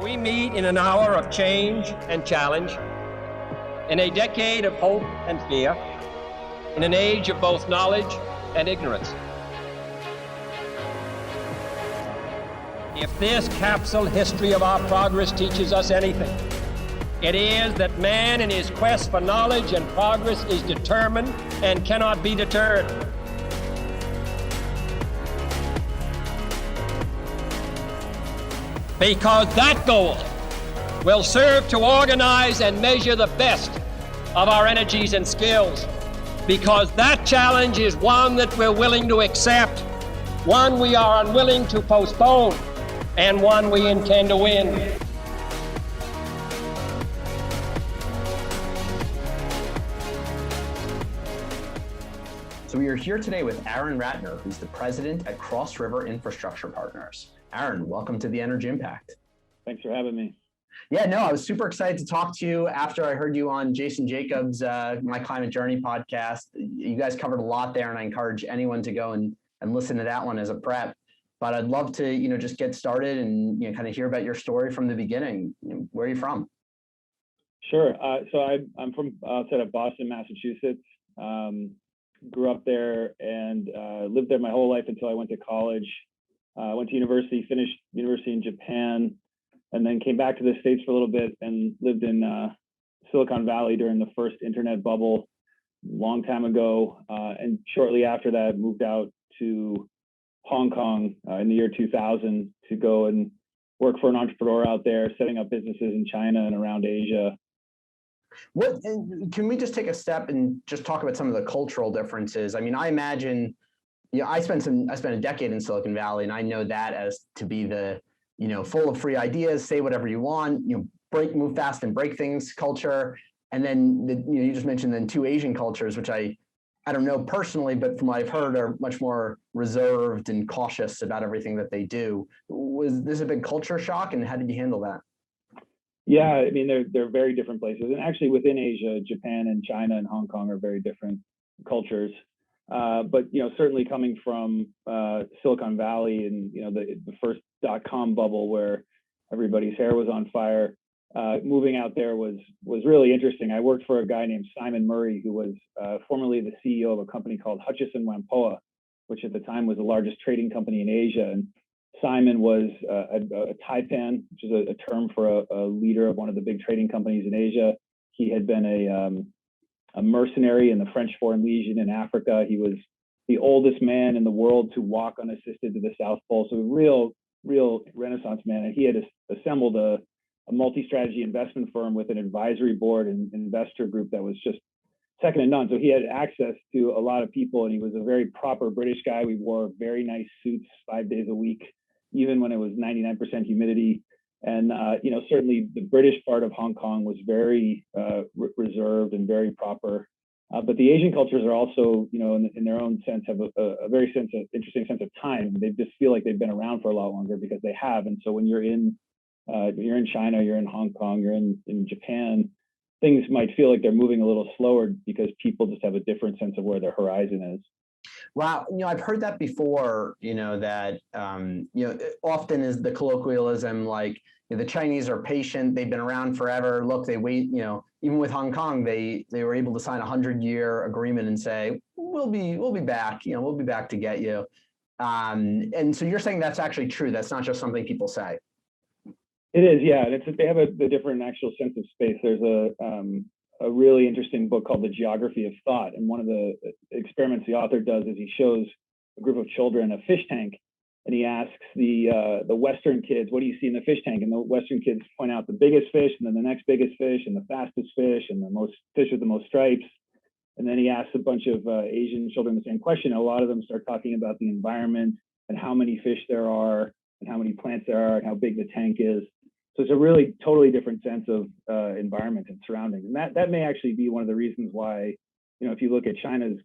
We meet in an hour of change and challenge, in a decade of hope and fear, in an age of both knowledge and ignorance. If this capsule history of our progress teaches us anything, it is that man in his quest for knowledge and progress is determined and cannot be deterred. Because that goal will serve to organize and measure the best of our energies and skills. Because that challenge is one that we're willing to accept, one we are unwilling to postpone, and one we intend to win. So we are here today with Aaron Ratner, who's the president at Cross River Infrastructure Partners. Aaron, welcome to the Energy Impact. Thanks for having me. Yeah, no, I was super excited to talk to you after I heard you on Jason Jacobs' My Climate Journey podcast. You guys covered a lot there, and I encourage anyone to go and listen to that one as a prep. But I'd love to, just get started and kind of hear about your story from the beginning. Where are you from? Sure. So I'm from outside of Boston, Massachusetts. Grew up there and lived there my whole life until I went to college. Went to university, finished university in Japan, and then came back to the States for a little bit and lived in Silicon Valley during the first internet bubble, long time ago. And shortly after that, moved out to Hong Kong in the year 2000 to go and work for an entrepreneur out there, setting up businesses in China and around Asia. Can we just take a step and just talk about some of the cultural differences? I mean, I imagine, I spent a decade in Silicon Valley, and I know that as to be the, full of free ideas, say whatever you want, move fast and break things culture. And then, you just mentioned then two Asian cultures, which I don't know personally, but from what I've heard are much more reserved and cautious about everything that they do. Was this a big culture shock, and how did you handle that? Yeah, I mean, they're very different places. And actually within Asia, Japan and China and Hong Kong are very different cultures. But, certainly coming from Silicon Valley and, the first .com bubble where everybody's hair was on fire, moving out there was really interesting. I worked for a guy named Simon Murray, who was formerly the CEO of a company called Hutchison Whampoa, which at the time was the largest trading company in Asia. And Simon was a taipan, which is a term for a leader of one of the big trading companies in Asia. He had been a mercenary in the French Foreign Legion in Africa. He was the oldest man in the world to walk unassisted to the South Pole. So a real Renaissance man. And he had assembled a multi-strategy investment firm with an advisory board and investor group that was just second to none. So he had access to a lot of people, and he was a very proper British guy. We wore very nice suits 5 days a week, even when it was 99% humidity. And, certainly the British part of Hong Kong was very reserved and very proper. But the Asian cultures are also, in their own sense, have a very interesting sense of time. They just feel like they've been around for a lot longer because they have. And so when you're in China, you're in Hong Kong, you're in Japan, things might feel like they're moving a little slower because people just have a different sense of where their horizon is. Wow, I've heard that before, that, often is the colloquialism like, the Chinese are patient, they've been around forever. Look, they wait, even with Hong Kong, they were able to sign a 100-year agreement and say, we'll be back, we'll be back to get you. And so you're saying that's actually true. That's not just something people say. It is, yeah. And they have a different actual sense of space. There's a really interesting book called The Geography of Thought. And one of the experiments the author does is he shows a group of children a fish tank, and he asks the Western kids, what do you see in the fish tank? And the Western kids point out the biggest fish, and then the next biggest fish, and the fastest fish, and the most fish with the most stripes. And then he asks a bunch of Asian children the same question. A lot of them start talking about the environment and how many fish there are, and how many plants there are, and how big the tank is. So it's a really totally different sense of environment and surroundings. And that may actually be one of the reasons why, if you look at China's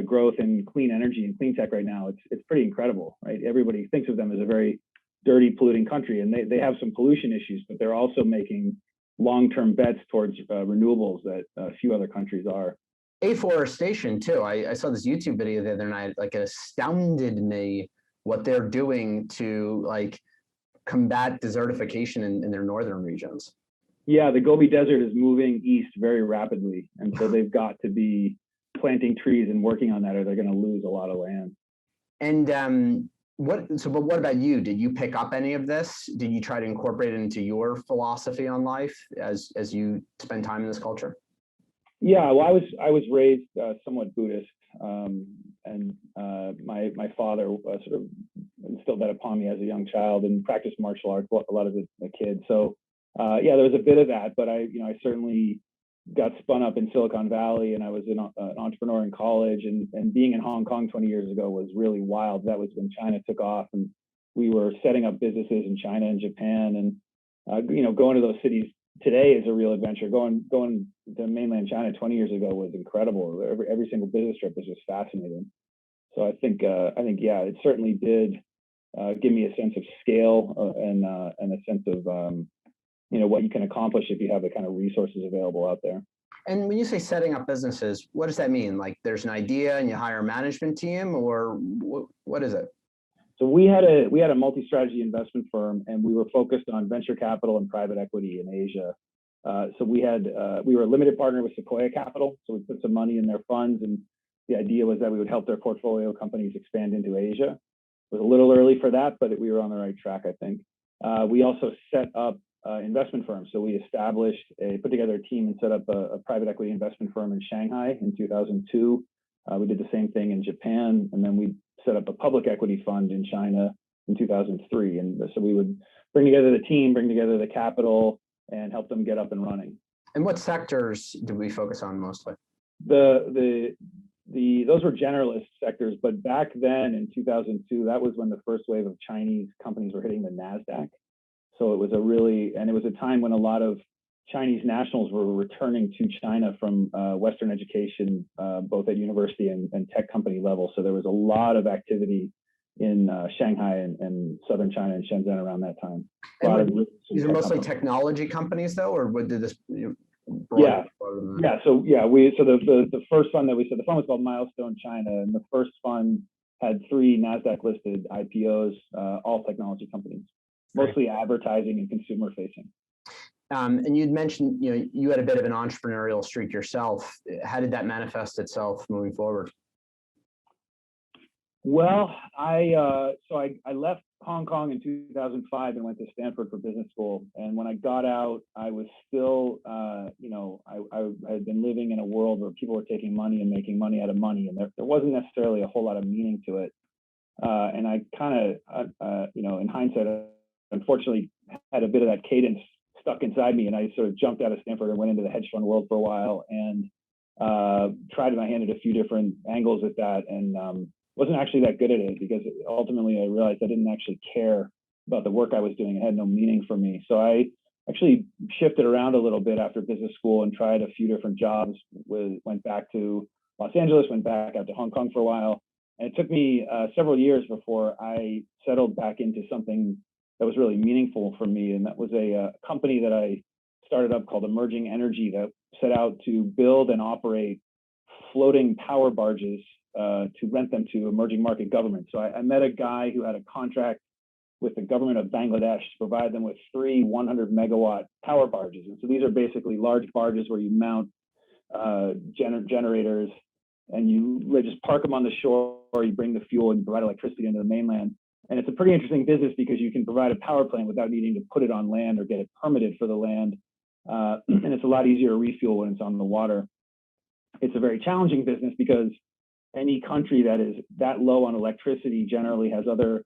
growth in clean energy and clean tech right now, it's pretty incredible, right? Everybody thinks of them as a very dirty, polluting country, and they have some pollution issues, but they're also making long-term bets towards renewables that few other countries are. Afforestation too. I saw this YouTube video the other night, like it astounded me what they're doing to combat desertification in their northern regions? Yeah, the Gobi Desert is moving east very rapidly, and so they've got to be planting trees and working on that, or they're going to lose a lot of land. And but what about you? Did you pick up any of this? Did you try to incorporate it into your philosophy on life as you spend time in this culture? Yeah, well, I was raised somewhat Buddhist, and my father sort of instilled that upon me as a young child, and practiced martial arts a lot of the kids. So yeah, there was a bit of that, but I certainly got spun up in Silicon Valley, and I was an entrepreneur in college, and being in Hong Kong 20 years ago was really wild. That was when China took off, and we were setting up businesses in China and Japan, and going to those cities today is a real adventure. Going to mainland China 20 years ago was incredible. Every single business trip was just fascinating. So I think yeah, it certainly did give me a sense of scale and a sense of what you can accomplish if you have the kind of resources available out there. And when you say setting up businesses, what does that mean? Like there's an idea and you hire a management team, or what is it? So we had a multi-strategy investment firm, and we were focused on venture capital and private equity in Asia. So we were a limited partner with Sequoia Capital, so we put some money in their funds, and the idea was that we would help their portfolio companies expand into Asia. It was a little early for that, but we were on the right track, I think. We also set up investment firms. So we put together a team and set up a private equity investment firm in Shanghai in 2002. We did the same thing in Japan, and then we set up a public equity fund in China in 2003. And so we would bring together the team, bring together the capital, and help them get up and running. And what sectors do we focus on mostly? Those were generalist sectors, but back then in 2002, that was when the first wave of Chinese companies were hitting the NASDAQ. So it was a time when a lot of Chinese nationals were returning to China from Western education, both at university and tech company level. So there was a lot of activity in Shanghai and southern China and Shenzhen around that time. These are mostly technology companies, though, or what did this? Yeah. So the first fund that we said, the fund was called Milestone China, and the first fund had 3 NASDAQ listed IPOs, all technology companies, mostly advertising and consumer facing. And you'd mentioned, you had a bit of an entrepreneurial streak yourself. How did that manifest itself moving forward? Well, I left Hong Kong in 2005 and went to Stanford for business school. And when I got out, I was still, I had been living in a world where people were taking money and making money out of money, and there wasn't necessarily a whole lot of meaning to it. And I kind of, in hindsight, unfortunately, had a bit of that cadence stuck inside me, and I sort of jumped out of Stanford and went into the hedge fund world for a while, and tried my hand at a few different angles at that, and wasn't actually that good at it, because ultimately I realized I didn't actually care about the work I was doing. It had no meaning for me. So I actually shifted around a little bit after business school and tried a few different jobs. Went back to Los Angeles, went back out to Hong Kong for a while, and it took me several years before I settled back into something that was really meaningful for me. And that was a company that I started up called Emerging Energy, that set out to build and operate floating power barges to rent them to emerging market governments. So I met a guy who had a contract with the government of Bangladesh to provide them with 3 100 megawatt power barges. And so these are basically large barges where you mount generators, and you just park them on the shore, or you bring the fuel and you provide electricity into the mainland. And it's a pretty interesting business because you can provide a power plant without needing to put it on land or get it permitted for the land. And it's a lot easier to refuel when it's on the water. It's a very challenging business because any country that is that low on electricity generally has other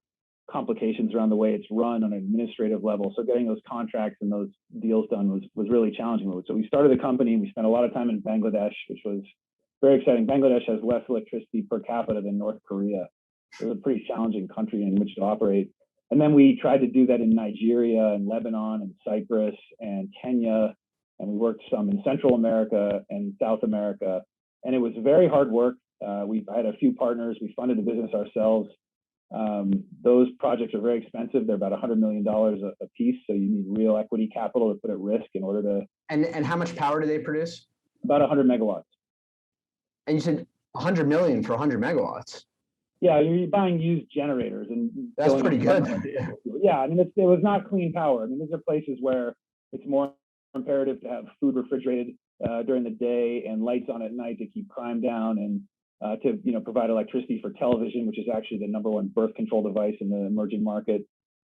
complications around the way it's run on an administrative level. So getting those contracts and those deals done was really challenging. So we started the company, and we spent a lot of time in Bangladesh, which was very exciting. Bangladesh has less electricity per capita than North Korea. It was a pretty challenging country in which to operate. And then we tried to do that in Nigeria and Lebanon and Cyprus and Kenya. And we worked some in Central America and South America. And it was very hard work. I had a few partners. We funded the business ourselves. Those projects are very expensive. They're about $100 million a piece. So you need real equity capital to put at risk in order to. And how much power do they produce? About 100 megawatts. And you said 100 million for 100 megawatts. Yeah, you're buying used generators and That's filling pretty up. good. Yeah, I mean, it was not clean power. I mean, these are places where it's more imperative to have food refrigerated during the day and lights on at night to keep crime down, and to provide electricity for television, which is actually the number one birth control device in the emerging market,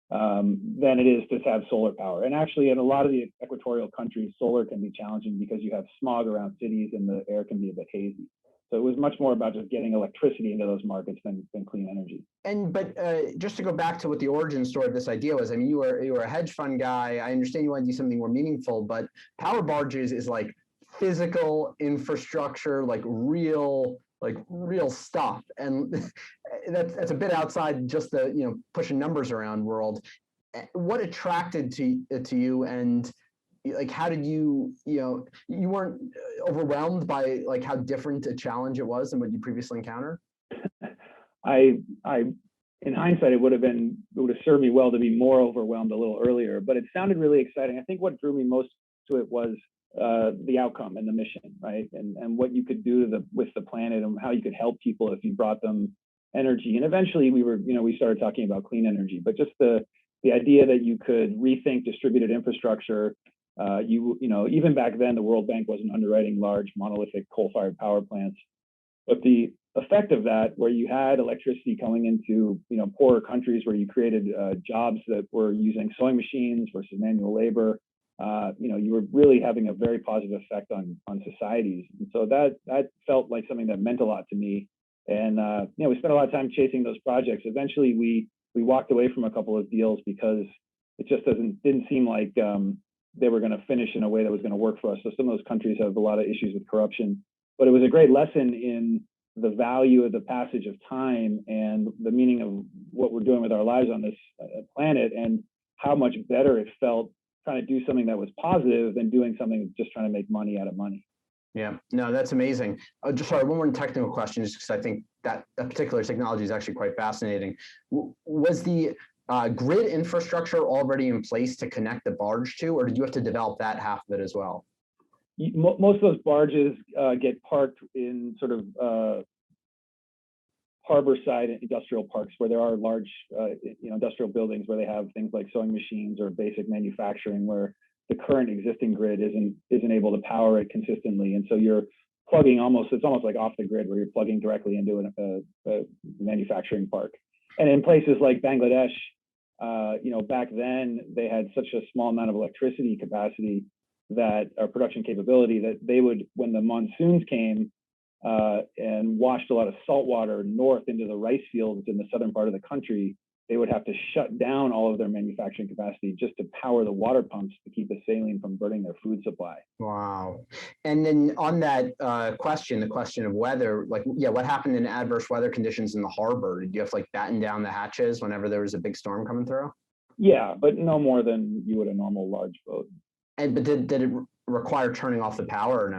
than it is to have solar power. And actually, in a lot of the equatorial countries, solar can be challenging because you have smog around cities and the air can be a bit hazy. So it was much more about just getting electricity into those markets than clean energy. But just to go back to what the origin story of this idea was, I mean, you were a hedge fund guy. I understand you want to do something more meaningful, but power barges is like physical infrastructure, like real stuff, and that's a bit outside just the pushing numbers around world. What attracted to you, and like how did you weren't overwhelmed by like how different a challenge it was than what you previously encountered? I in hindsight, it would have served me well to be more overwhelmed a little earlier, but it sounded really exciting. I think what drew me most to it was the outcome and the mission, right? And what you could do with the planet and how you could help people if you brought them energy. And eventually we started talking about clean energy, but just the idea that you could rethink distributed infrastructure. Even back then, the World Bank wasn't underwriting large monolithic coal-fired power plants, but the effect of that, where you had electricity coming into poorer countries, where you created jobs that were using sewing machines versus manual labor, you were really having a very positive effect on societies. And so that felt like something that meant a lot to me. And we spent a lot of time chasing those projects. Eventually, we walked away from a couple of deals because it just didn't seem like they were going to finish in a way that was going to work for us. So some of those countries have a lot of issues with corruption, but it was a great lesson in the value of the passage of time and the meaning of what we're doing with our lives on this planet, and how much better it felt trying to do something that was positive than doing something just trying to make money out of money. Yeah, no, that's amazing. Just sorry, one more technical question, just because I think that particular technology is actually quite fascinating. Was the grid infrastructure already in place to connect the barge to, or did you have to develop that half of it as well? Most of those barges get parked in sort of harbor side industrial parks, where there are large industrial buildings where they have things like sewing machines or basic manufacturing, where the current existing grid isn't able to power it consistently. And so you're plugging it's almost like off the grid, where you're plugging directly into a manufacturing park. And in places like Bangladesh, back then they had such a small amount of electricity capacity production capability, that they would, when the monsoons came and washed a lot of salt water north into the rice fields in the southern part of the country, they would have to shut down all of their manufacturing capacity just to power the water pumps to keep the saline from burning their food supply. Wow. And then on that the question of weather, what happened in adverse weather conditions in the harbor? Did you have to batten down the hatches whenever there was a big storm coming through? Yeah, but no more than you would a normal large boat. But did it require turning off the power or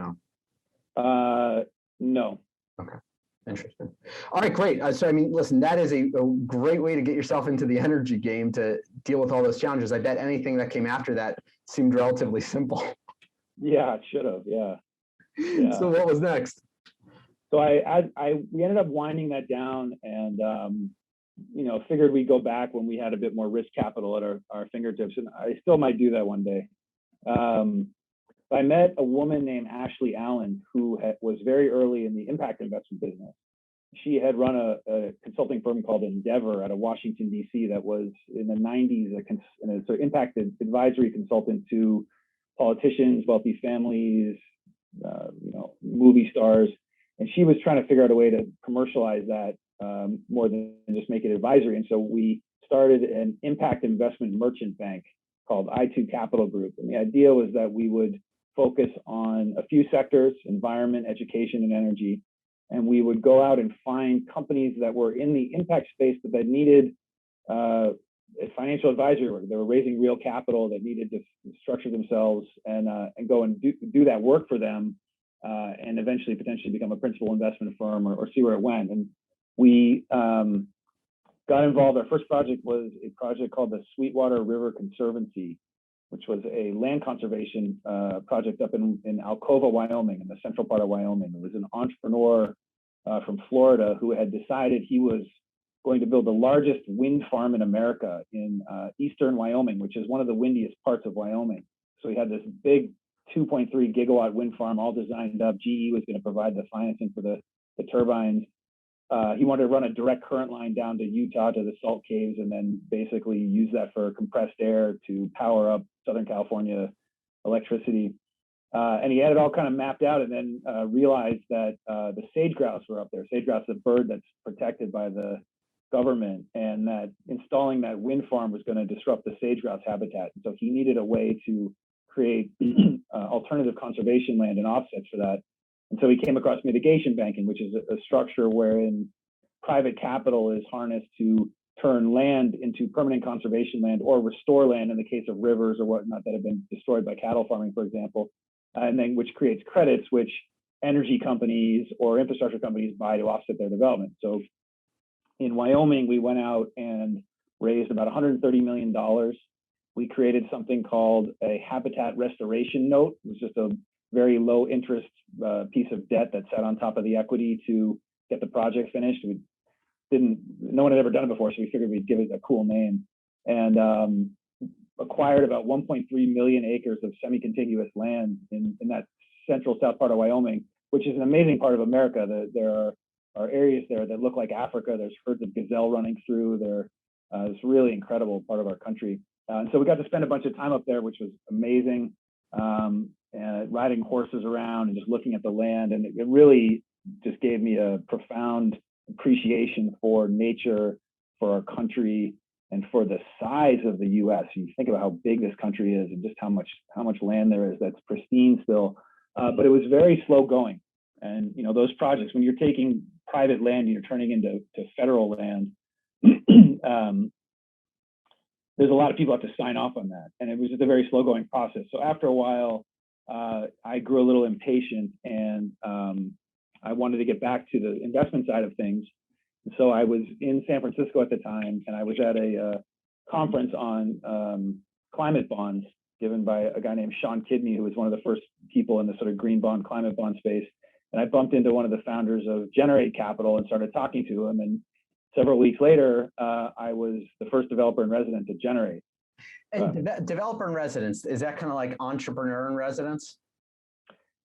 no? No. Okay. Interesting. All right, great. So, I mean, listen, that is a great way to get yourself into the energy game, to deal with all those challenges. I bet anything that came after that seemed relatively simple. Yeah, it should have. Yeah. So what was next? So we ended up winding that down, and figured we'd go back when we had a bit more risk capital at our fingertips, and I still might do that one day. I met a woman named Ashley Allen, who was very early in the impact investment business. She had run a consulting firm called Endeavor out of Washington, D.C. that was in the 90s a sort of impact advisory consultant to politicians, wealthy families, movie stars. And she was trying to figure out a way to commercialize that more than just make it advisory. And so we started an impact investment merchant bank called I2 Capital Group. And the idea was that we would focus on a few sectors: environment, education, and energy. And we would go out and find companies that were in the impact space, but that needed a financial advisory work. They were raising real capital, that needed to structure themselves and go and do that work for them, and eventually potentially become a principal investment firm or see where it went. And we got involved. Our first project was a project called the Sweetwater River Conservancy, which was a land conservation project up in Alcova, Wyoming, in the central part of Wyoming. It was an entrepreneur from Florida who had decided he was going to build the largest wind farm in America in eastern Wyoming, which is one of the windiest parts of Wyoming. So he had this big 2.3 gigawatt wind farm all designed up. GE was going to provide the financing for the turbines. He wanted to run a direct current line down to Utah to the salt caves and then basically use that for compressed air to power up Southern California electricity. And he had it all kind of mapped out and then realized that the sage grouse were up there. Sage grouse is a bird that's protected by the government, and that installing that wind farm was going to disrupt the sage grouse habitat. And so he needed a way to create alternative conservation land and offsets for that. And so he came across mitigation banking, which is a structure wherein private capital is harnessed to turn land into permanent conservation land or restore land in the case of rivers or whatnot that have been destroyed by cattle farming, for example, and then which creates credits which energy companies or infrastructure companies buy to offset their development. So in Wyoming, we went out and raised about $130 million. We created something called a habitat restoration note. It was just a very low interest piece of debt that sat on top of the equity to get the project finished. No one had ever done it before, so we figured we'd give it a cool name, and acquired about 1.3 million acres of semi-contiguous land in that central south part of Wyoming, which is an amazing part of America. There are areas there that look like Africa. There's herds of gazelle running through there. It's a really incredible part of our country. And so we got to spend a bunch of time up there, which was amazing, riding horses around and just looking at the land. And it really just gave me a profound appreciation for nature, for our country, and for the size of the U.S. You think about how big this country is and just how much land there is that's pristine still. But it was very slow going. And those projects, when you're taking private land and you're turning into federal land, there's a lot of people have to sign off on that. And it was just a very slow going process. So after a while, I grew a little impatient, and I wanted to get back to the investment side of things. So I was in San Francisco at the time, and I was at a conference on climate bonds given by a guy named Sean Kidney, who was one of the first people in the sort of green bond, climate bond space. And I bumped into one of the founders of Generate Capital and started talking to him. And several weeks later, I was the first developer in residence at Generate. And developer in residence, is that kind of like entrepreneur in residence?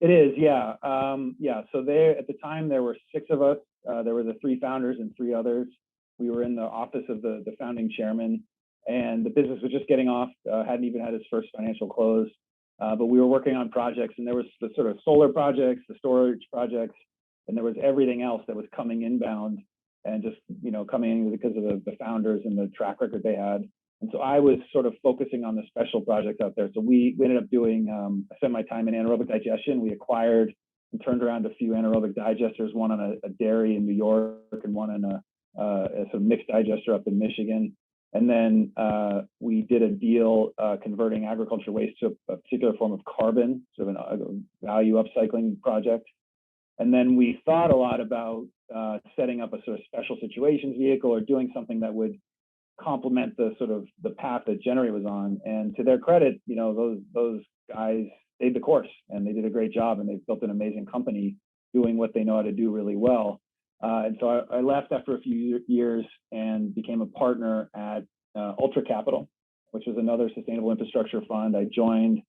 It is, yeah. So there, at the time, there were 6 of us. There were the 3 founders and 3 others. We were in the office of the founding chairman, and the business was just getting off, hadn't even had its first financial close. But we were working on projects, and there was the sort of solar projects, the storage projects, and there was everything else that was coming inbound and just, coming in because of the founders and the track record they had. And so I was sort of focusing on the special projects out there. So we ended up doing, I spent my time in anaerobic digestion. We acquired and turned around a few anaerobic digesters, one on a dairy in New York and one on a sort of mixed digester up in Michigan. And then we did a deal converting agriculture waste to a particular form of carbon, sort of a value upcycling project. And then we thought a lot about setting up a sort of special situations vehicle or doing something that would complement the sort of the path that Generate was on. And to their credit, those guys stayed the course, and they did a great job, and they've built an amazing company doing what they know how to do really well. And so I left after a few years and became a partner at Ultra Capital, which was another sustainable infrastructure fund. I joined.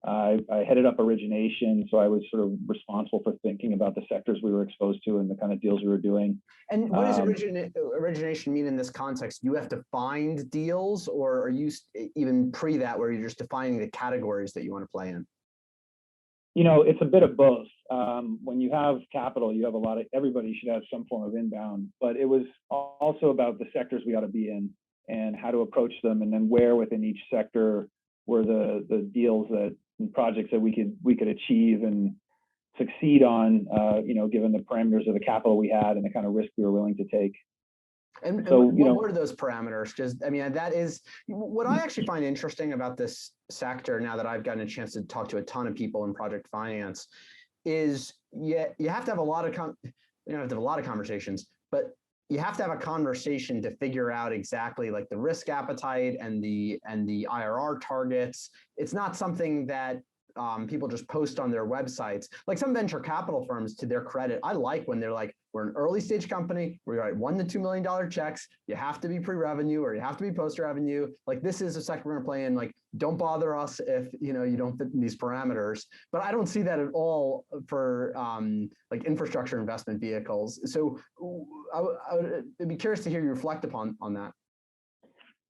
I headed up origination, so I was sort of responsible for thinking about the sectors we were exposed to and the kind of deals we were doing. And what does origination mean in this context? You have to find deals, or are you even pre that where you're just defining the categories that you want to play in? It's a bit of both. When you have capital, you have everybody should have some form of inbound, but it was also about the sectors we ought to be in and how to approach them, and then where within each sector were the deals and projects that we could achieve and succeed on, given the parameters of the capital we had and the kind of risk we were willing to take. And so, what were those parameters? Because that is what I actually find interesting about this sector. Now that I've gotten a chance to talk to a ton of people in project finance, is you have to have a lot of conversations, but you have to have a conversation to figure out exactly like the risk appetite and the IRR targets. It's not something that people just post on their websites. Like some venture capital firms, to their credit, I like when they're like, we're an early stage company. We write $1 to $2 million checks. You have to be pre-revenue or you have to be post-revenue. Like, this is a sector we're going to play in. Like, don't bother us if you don't fit in these parameters. But I don't see that at all for like infrastructure investment vehicles. So I'd be curious to hear you reflect upon that.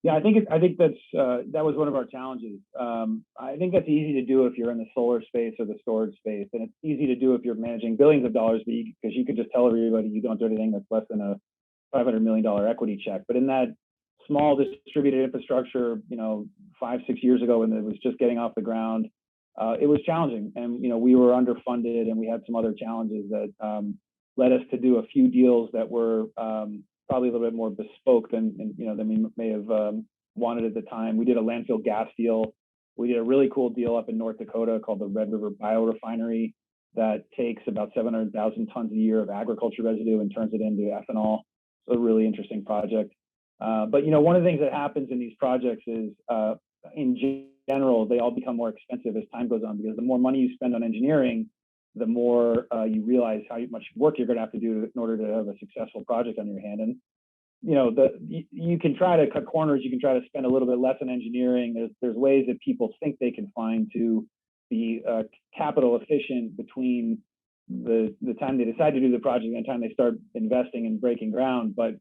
Yeah, I think that's that was one of our challenges. I think that's easy to do if you're in the solar space or the storage space, and it's easy to do if you're managing billions of dollars, because you could just tell everybody you don't do anything that's less than a $500 million equity check. But in that small distributed infrastructure, 5-6 years ago, when it was just getting off the ground, it was challenging, and we were underfunded, and we had some other challenges that led us to do a few deals that were probably a little bit more bespoke than we may have wanted at the time. We did a landfill gas deal. We did a really cool deal up in North Dakota called the Red River Biorefinery that takes about 700,000 tons a year of agriculture residue and turns it into ethanol. So a really interesting project. But one of the things that happens in these projects is, in general, they all become more expensive as time goes on, because the more money you spend on engineering, the more you realize how much work you're going to have to do in order to have a successful project on your hand. And you can try to cut corners. You can try to spend a little bit less on engineering. There's ways that people think they can find to be capital efficient between the time they decide to do the project and the time they start investing and breaking ground. But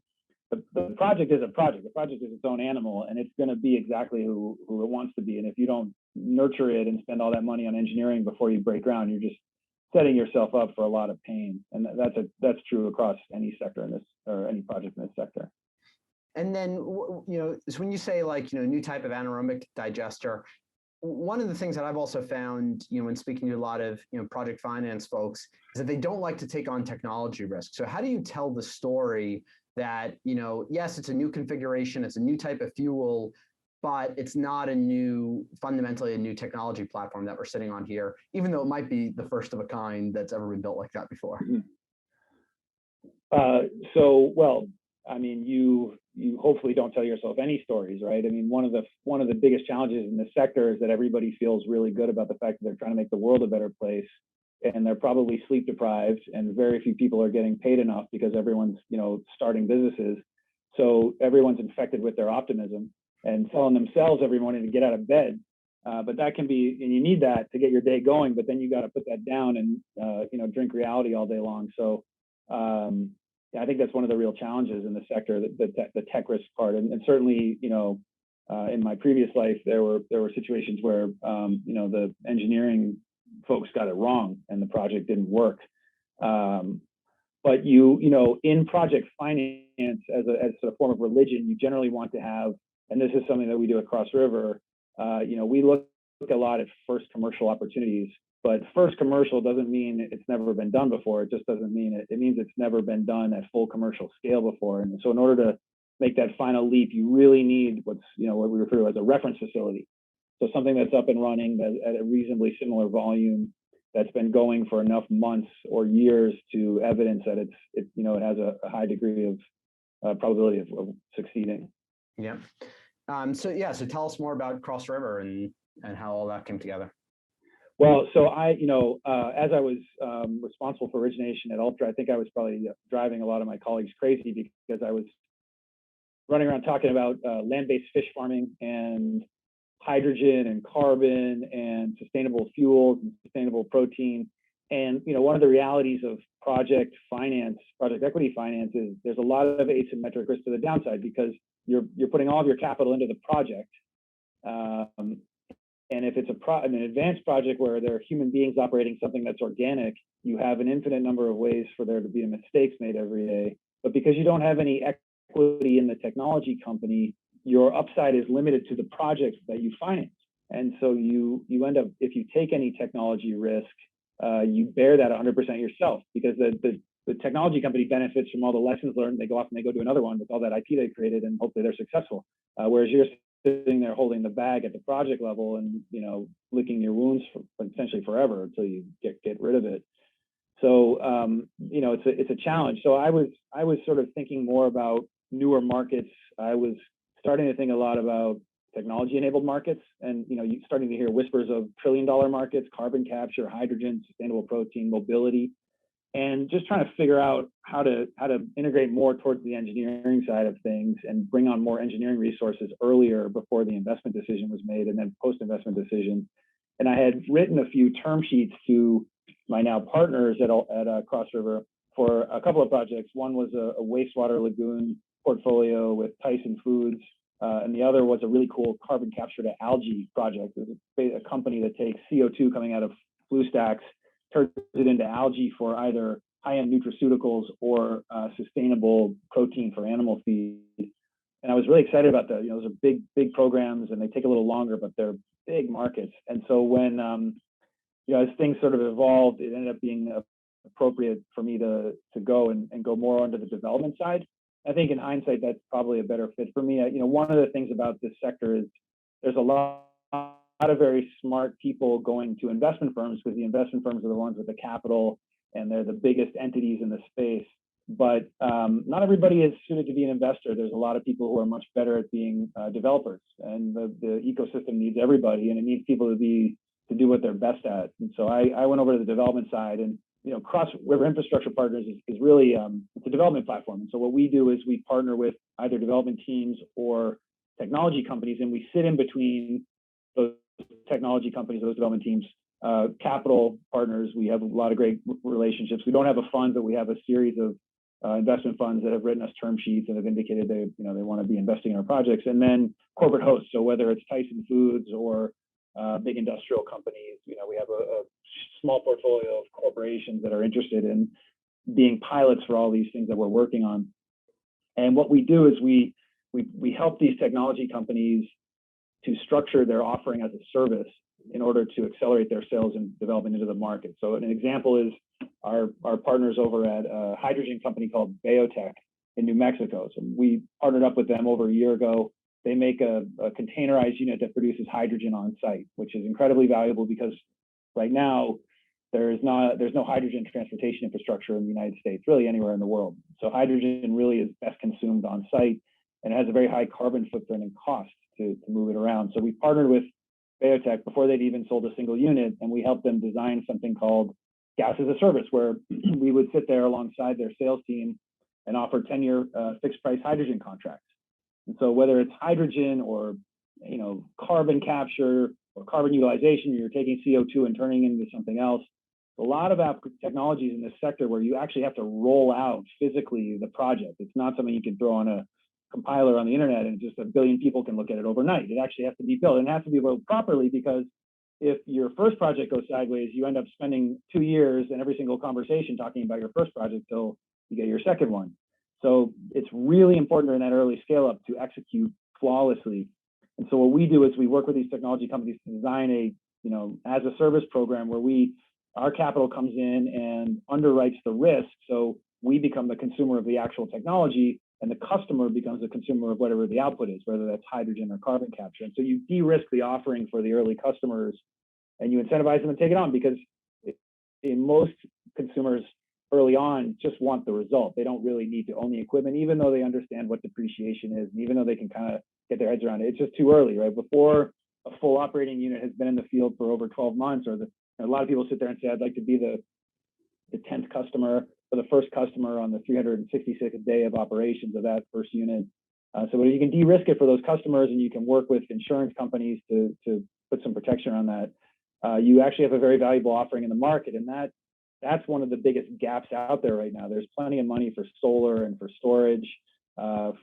the project is a project. The project is its own animal, and it's going to be exactly who it wants to be. And if you don't nurture it and spend all that money on engineering before you break ground, you're just setting yourself up for a lot of pain. And that's true across any sector in this, or any project in this sector. And then, so when you say new type of anaerobic digester, one of the things that I've also found, when speaking to a lot of, project finance folks, is that they don't like to take on technology risk. So how do you tell the story that, yes, it's a new configuration, it's a new type of fuel, but it's not fundamentally a new technology platform that we're sitting on here, even though it might be the first of a kind that's ever been built like that before? You hopefully don't tell yourself any stories, right? One of the biggest challenges in this sector is that everybody feels really good about the fact that they're trying to make the world a better place, and they're probably sleep deprived, and very few people are getting paid enough because everyone's starting businesses. So everyone's infected with their optimism and telling themselves every morning to get out of bed. But that can be, and you need that to get your day going, but then you got to put that down and drink reality all day long. So I think that's one of the real challenges in the sector, the tech risk part. And certainly, in my previous life, there were situations where the engineering folks got it wrong and the project didn't work. But in project finance, as a sort of form of religion, you generally want to have, and this is something that we do at Cross River, we look a lot at first commercial opportunities. But first commercial doesn't mean it's never been done before. It just doesn't mean it. It means it's never been done at full commercial scale before. And so in order to make that final leap, you really need what we refer to as a reference facility. So something that's up and running at a reasonably similar volume, that's been going for enough months or years to evidence that it has a high degree of probability of succeeding. Yeah. So tell us more about Cross River and how all that came together. Well, so as I was responsible for origination at Ultra, I think I was probably driving a lot of my colleagues crazy, because I was running around talking about land-based fish farming and hydrogen and carbon and sustainable fuels and sustainable protein. And one of the realities of project equity finance, is there's a lot of asymmetric risk to the downside, because you're putting all of your capital into the project. And if it's an advanced project where there are human beings operating something that's organic, you have an infinite number of ways for there to be mistakes made every day. But because you don't have any equity in the technology company, your upside is limited to the projects that you finance. And so you end up, if you take any technology risk, you bear that 100% yourself, because the technology company benefits from all the lessons learned. They go off and they go do another one with all that IP they created, and hopefully they're successful. Whereas you're sitting there holding the bag at the project level and licking your wounds for essentially forever until you get rid of it. So it's a challenge. So I was sort of thinking more about newer markets. I was starting to think a lot about technology-enabled markets, and you starting to hear whispers of trillion-dollar markets: carbon capture, hydrogen, sustainable protein, mobility. and just trying to figure out how to integrate more towards the engineering side of things and bring on more engineering resources earlier before the investment decision was made and then post-investment decision. And I had written a few term sheets to my now partners at Cross River for a couple of projects. One was a wastewater lagoon portfolio with Tyson Foods, and the other was a really cool carbon capture to algae project. It's a company that takes CO2 coming out of flue stacks, turns it into algae for either high-end nutraceuticals or sustainable protein for animal feed. And I was really excited about that. Those are big programs, and they take a little longer, but they're big markets. And so when as things sort of evolved, it ended up being appropriate for me to go and go more onto the development side. I think in hindsight, that's probably a better fit for me. One of the things about this sector is there's a lot of very smart people going to investment firms, because the investment firms are the ones with the capital and they're the biggest entities in the space. But not everybody is suited to be an investor. There's a lot of people who are much better at being developers, and the ecosystem needs everybody, and it needs people to do what they're best at. And so I went over to the development side, and Cross River Infrastructure Partners is really it's a development platform. And so what we do is we partner with either development teams or technology companies, and we sit in between those technology companies, those development teams, capital partners. We have a lot of great relationships. We don't have a fund, but we have a series of investment funds that have written us term sheets and have indicated they want to be investing in our projects. And then corporate hosts. So whether it's Tyson Foods or big industrial companies, we have a small portfolio of corporations that are interested in being pilots for all these things that we're working on. And what we do is we help these technology companies to structure their offering as a service in order to accelerate their sales and development into the market. So an example is our partners over at a hydrogen company called Biotech in New Mexico. So we partnered up with them over a year ago. They make a containerized unit that produces hydrogen on site, which is incredibly valuable because right now there's no hydrogen transportation infrastructure in the United States, really anywhere in the world. So hydrogen really is best consumed on site, and it has a very high carbon footprint and cost to move it around. So we partnered with Biotech before they'd even sold a single unit, and we helped them design something called Gas as a Service, where we would sit there alongside their sales team and offer 10-year fixed price hydrogen contracts. And so whether it's hydrogen or carbon capture or carbon utilization, you're taking CO2 and turning it into something else. A lot of technologies in this sector where you actually have to roll out physically the project. It's not something you can throw on a compiler on the internet and just a billion people can look at it overnight. It actually has to be built, and it has to be built properly, because if your first project goes sideways, you end up spending 2 years in every single conversation talking about your first project till you get your second one. So it's really important during that early scale up to execute flawlessly. And so what we do is we work with these technology companies to design a, as a service program where our capital comes in and underwrites the risk. So we become the consumer of the actual technology, and the customer becomes the consumer of whatever the output is, whether that's hydrogen or carbon capture. And so you de-risk the offering for the early customers, and you incentivize them to take it on, because in most consumers early on just want the result. They don't really need to own the equipment, even though they understand what depreciation is, and even though they can kind of get their heads around it. It's just too early, right? Before a full operating unit has been in the field for over 12 months, or a lot of people sit there and say, I'd like to be the 10th customer or the first customer on the 366th day of operations of that first unit. So you can de-risk it for those customers, and you can work with insurance companies to put some protection on that. You actually have a very valuable offering in the market, and that's one of the biggest gaps out there right now. There's plenty of money for solar and for storage,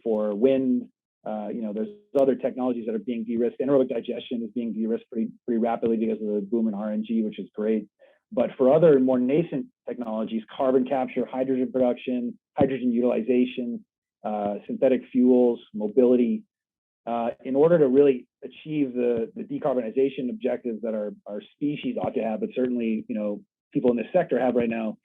for wind. There's other technologies that are being de-risked. Anaerobic digestion is being de-risked pretty rapidly because of the boom in RNG, which is great. But for other more nascent technologies, carbon capture, hydrogen production, hydrogen utilization, synthetic fuels, mobility, in order to really achieve the decarbonization objectives that our species ought to have, but certainly people in this sector have right now,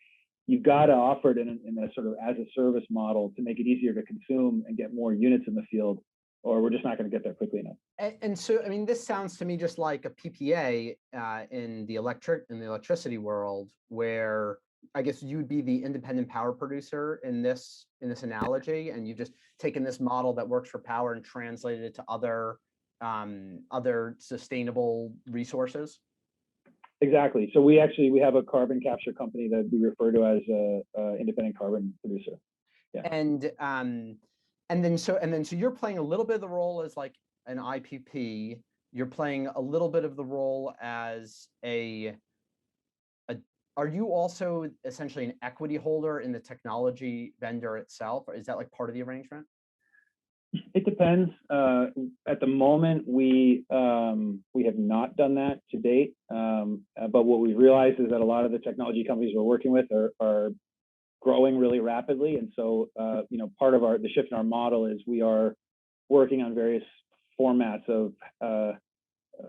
you've got to offer it in a sort of as a service model to make it easier to consume and get more units in the field, or we're just not going to get there quickly enough. And so, I mean, this sounds to me just like a PPA in the electricity world, where I guess you would be the independent power producer in this analogy, and you've just taken this model that works for power and translated it to other sustainable resources. Exactly. So we have a carbon capture company that we refer to as a independent carbon producer. Yeah. And then so you're playing a little bit of the role as like an IPP. You're playing a little bit of the role as a are you also essentially an equity holder in the technology vendor itself, or is that like part of the arrangement? It depends. At the moment, we have not done that to date. But what we've realized is that a lot of the technology companies we're working with are growing really rapidly, and so part of the shift in our model is we are working on various formats of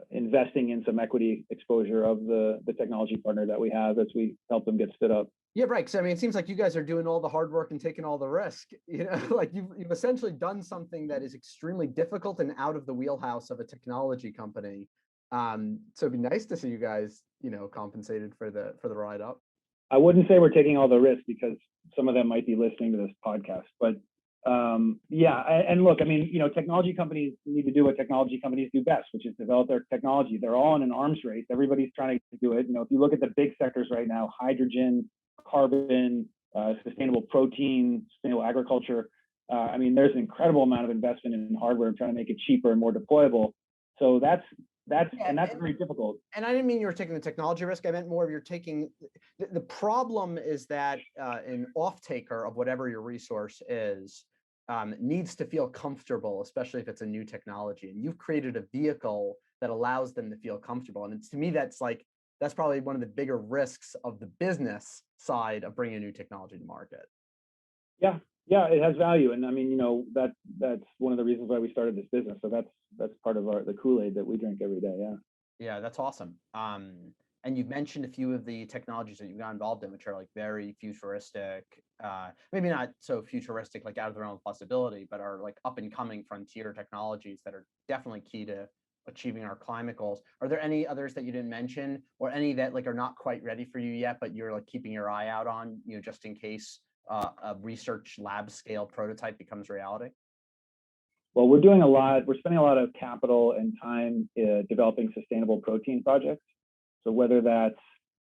investing in some equity exposure of the technology partner that we have as we help them get stood up. Yeah, right. So I mean, it seems like you guys are doing all the hard work and taking all the risk. Like you've essentially done something that is extremely difficult and out of the wheelhouse of a technology company. So it'd be nice to see you guys, compensated for the ride up. I wouldn't say we're taking all the risk because some of them might be listening to this podcast, but and look, I mean, technology companies need to do what technology companies do best, which is develop their technology. They're all in an arms race. Everybody's trying to do it. If you look at the big sectors right now, hydrogen, carbon, sustainable protein, sustainable agriculture. I mean, there's an incredible amount of investment in hardware and trying to make it cheaper and more deployable. So that's very difficult. And I didn't mean you were taking the technology risk. I meant more of you're taking the problem is that an off-taker of whatever your resource is needs to feel comfortable, especially if it's a new technology. And you've created a vehicle that allows them to feel comfortable. And to me, that's probably one of the bigger risks of the business side of bringing a new technology to market. Yeah, it has value, and I mean, that's one of the reasons why we started this business. So that's part of the Kool-Aid that we drink every day. Yeah, that's awesome. And you've mentioned a few of the technologies that you've got involved in, which are like very futuristic, maybe not so futuristic, like out of their own possibility, but are like up and coming frontier technologies that are definitely key to achieving our climate goals. Are there any others that you didn't mention, or any that like are not quite ready for you yet, but you're like keeping your eye out on, just in case a research lab scale prototype becomes reality? Well, we're spending a lot of capital and time developing sustainable protein projects. So whether that's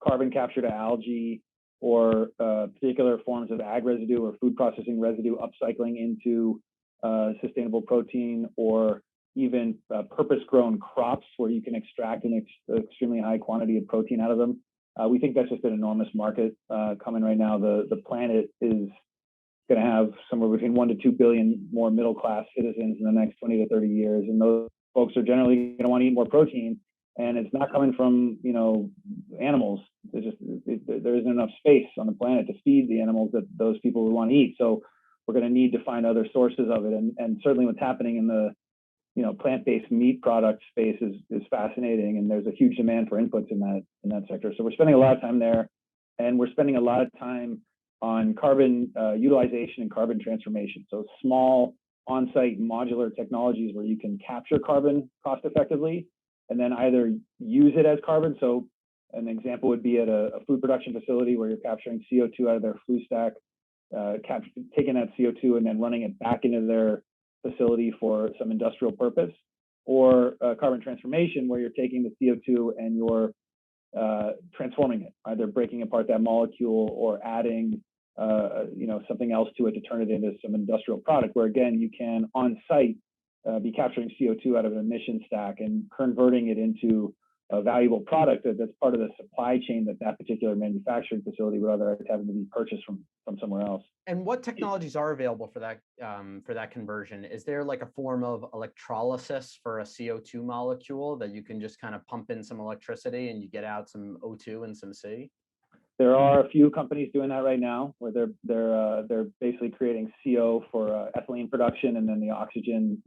carbon capture to algae or particular forms of ag residue or food processing residue upcycling into sustainable protein, or even purpose-grown crops where you can extract an extremely high quantity of protein out of them. We think that's just an enormous market coming right now. The planet is going to have somewhere between 1 to 2 billion more middle-class citizens in the next 20 to 30 years. And those folks are generally going to want to eat more protein. And it's not coming from, animals. There isn't enough space on the planet to feed the animals that those people would want to eat. So we're going to need to find other sources of it. And certainly what's happening in the plant-based meat product space is fascinating, and there's a huge demand for inputs in that sector. So we're spending a lot of time there, and we're spending a lot of time on carbon utilization and carbon transformation. So small on-site modular technologies where you can capture carbon cost effectively and then either use it as carbon. So an example would be at a food production facility where you're capturing CO2 out of their flue stack, taking that CO2 and then running it back into their facility for some industrial purpose, or carbon transformation where you're taking the CO2 and you're transforming it, either breaking apart that molecule or adding something else to it to turn it into some industrial product, where again you can on site be capturing CO2 out of an emission stack and converting it into a valuable product that's part of the supply chain that particular manufacturing facility would otherwise have to be purchased from somewhere else. And what technologies are available for that conversion? Is there like a form of electrolysis for a CO2 molecule that you can just kind of pump in some electricity and you get out some O2 and some C? There are a few companies doing that right now, where they're basically creating CO for ethylene production, and then the oxygen,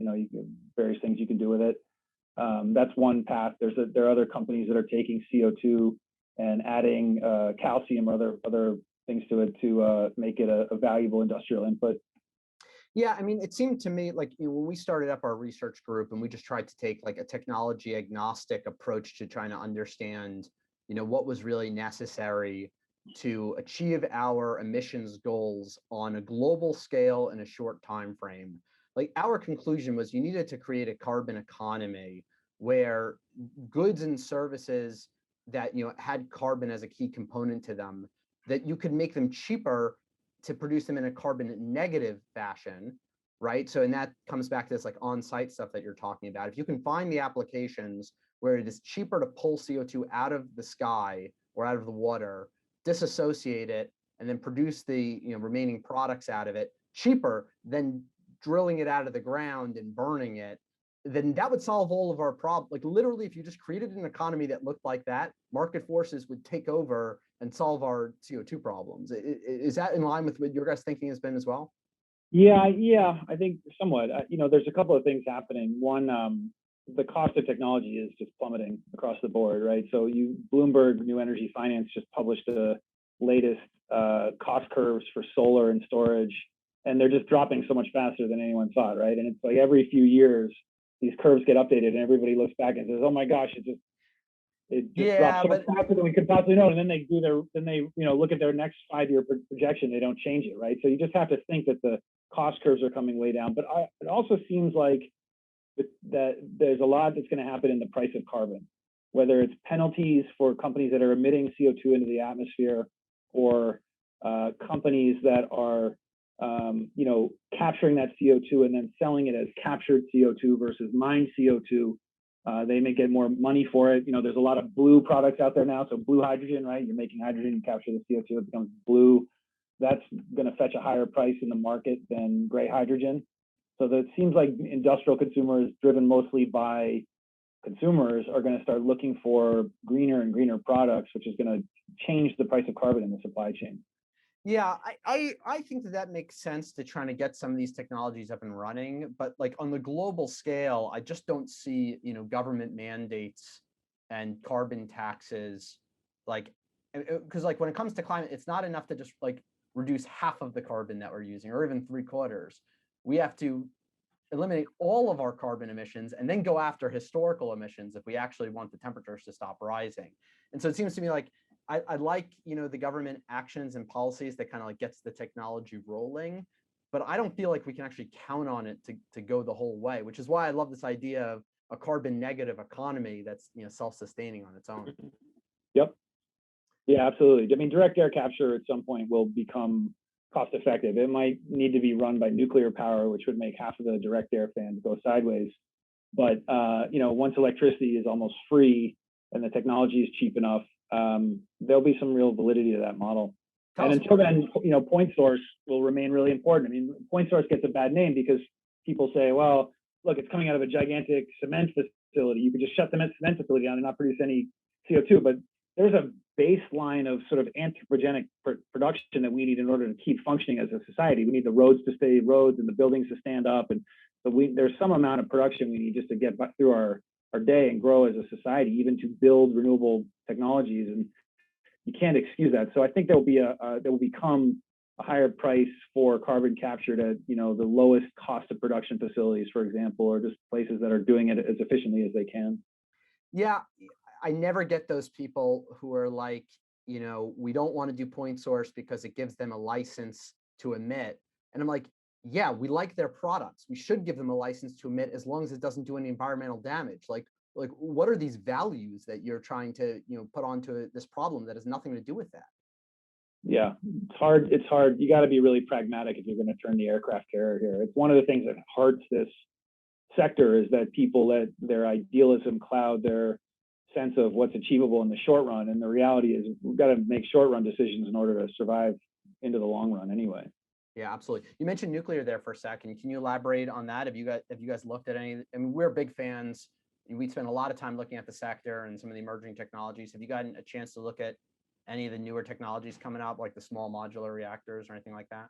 various things you can do with it. That's one path. There are other companies that are taking CO2 and adding calcium or other things to it to make it a valuable industrial input. Yeah, I mean, it seemed to me like when we started up our research group and we just tried to take like a technology agnostic approach to trying to understand, what was really necessary to achieve our emissions goals on a global scale in a short time frame. Like our conclusion was you needed to create a carbon economy where goods and services that had carbon as a key component to them, that you could make them cheaper to produce them in a carbon negative fashion, right? So, and that comes back to this like on-site stuff that you're talking about. If you can find the applications where it is cheaper to pull CO2 out of the sky or out of the water, disassociate it, and then produce the remaining products out of it cheaper than drilling it out of the ground and burning it, then that would solve all of our problems. Like literally, if you just created an economy that looked like that, market forces would take over and solve our CO2 problems. Is that in line with what your guys' thinking has been as well? Yeah, I think somewhat. There's a couple of things happening. One, the cost of technology is just plummeting across the board, right? So Bloomberg New Energy Finance just published the latest cost curves for solar and storage, and they're just dropping so much faster than anyone thought, right? And it's like every few years, these curves get updated, and everybody looks back and says, "Oh my gosh, it just dropped so much faster than we could possibly know." And then they look at their next 5-year projection. They don't change it, right? So you just have to think that the cost curves are coming way down. But it also seems like that there's a lot that's going to happen in the price of carbon, whether it's penalties for companies that are emitting CO2 into the atmosphere, or companies that are capturing that CO2 and then selling it as captured CO2 versus mined CO2. They may get more money for it. There's a lot of blue products out there now. So blue hydrogen, right? You're making hydrogen, you capture the CO2, it becomes blue. That's going to fetch a higher price in the market than gray hydrogen. So that it seems like industrial consumers, driven mostly by consumers, are going to start looking for greener and greener products, which is going to change the price of carbon in the supply chain. Yeah, I think that makes sense to trying to get some of these technologies up and running, but like on the global scale, I just don't see, government mandates and carbon taxes, like, because like when it comes to climate, it's not enough to just like reduce half of the carbon that we're using, or even 3/4. We have to eliminate all of our carbon emissions and then go after historical emissions if we actually want the temperatures to stop rising. And so it seems to me like I like, the government actions and policies that kind of like gets the technology rolling, but I don't feel like we can actually count on it to go the whole way, which is why I love this idea of a carbon negative economy that's, self-sustaining on its own. Yep. Yeah, absolutely. I mean, direct air capture at some point will become cost effective. It might need to be run by nuclear power, which would make half of the direct air fans go sideways. But, once electricity is almost free and the technology is cheap enough, there'll be some real validity to that model. And until then, point source will remain really important. I mean, point source gets a bad name because people say, well, look, it's coming out of a gigantic cement facility. You could just shut the cement facility down and not produce any CO2. But there's a baseline of sort of anthropogenic production that we need in order to keep functioning as a society. We need the roads to stay roads and the buildings to stand up. And so there's some amount of production we need just to get through our day and grow as a society, even to build renewable technologies. And you can't excuse that. So I think there will become a higher price for carbon captured at, the lowest cost of production facilities, for example, or just places that are doing it as efficiently as they can. Yeah, I never get those people who are like, we don't want to do point source because it gives them a license to emit. And I'm like, yeah, we like their products. We should give them a license to emit as long as it doesn't do any environmental damage. Like what are these values that you're trying to, put onto this problem that has nothing to do with that? Yeah, it's hard. You got to be really pragmatic if you're going to turn the aircraft carrier here. It's one of the things that hurts this sector, is that people let their idealism cloud their sense of what's achievable in the short run. And the reality is we've got to make short run decisions in order to survive into the long run anyway. Yeah, absolutely. You mentioned nuclear there for a second. Can you elaborate on that? Have you guys looked at any? I mean, we're big fans. We spend a lot of time looking at the sector and some of the emerging technologies. Have you gotten a chance to look at any of the newer technologies coming out, like the small modular reactors or anything like that?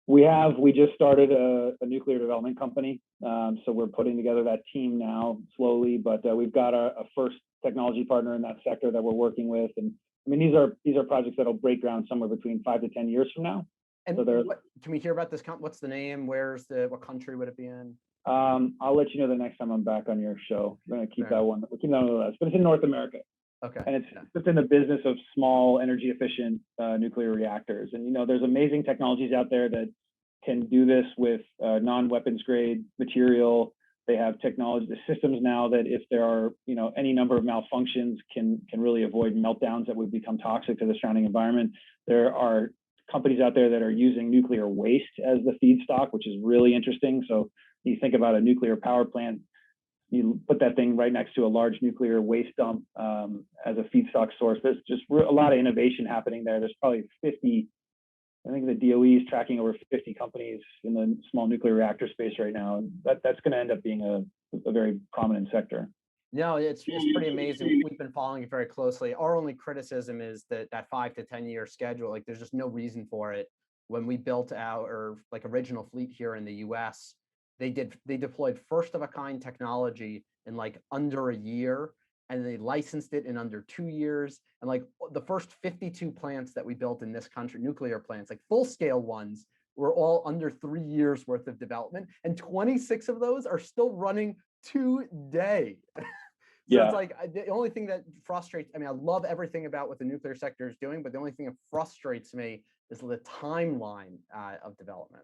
We have. We just started a nuclear development company. So we're putting together that team now slowly, but we've got a first technology partner in that sector that we're working with. And I mean, these are projects that'll break ground somewhere between 5 to 10 years from now. And so can we hear about this? What's the name? What country would it be in? I'll let you know the next time I'm back on your show. We're going to keep that one. We'll keep that on the list, but it's in North America. Okay. And it's just in the business of small, energy efficient nuclear reactors. And, there's amazing technologies out there that can do this with non-weapons grade material. They have technology, the systems now that if there are, any number of malfunctions can really avoid meltdowns that would become toxic to the surrounding environment. There are companies out there that are using nuclear waste as the feedstock, which is really interesting. So you think about a nuclear power plant, you put that thing right next to a large nuclear waste dump as a feedstock source. There's just a lot of innovation happening there. There's probably 50, I think the DOE is tracking over 50 companies in the small nuclear reactor space right now. And that's going to end up being a very prominent sector. No, it's pretty amazing. We've been following it very closely. Our only criticism is that 5 to 10 year schedule. Like, there's just no reason for it. When we built our original fleet here in the US, they deployed first of a kind technology in like under a year, and they licensed it in under 2 years. And like the first 52 plants that we built in this country, nuclear plants, like full scale ones, were all under 3 years worth of development, and 26 of those are still running today. So it's like the only thing that frustrates, I love everything about what the nuclear sector is doing, but the only thing that frustrates me is the timeline of development.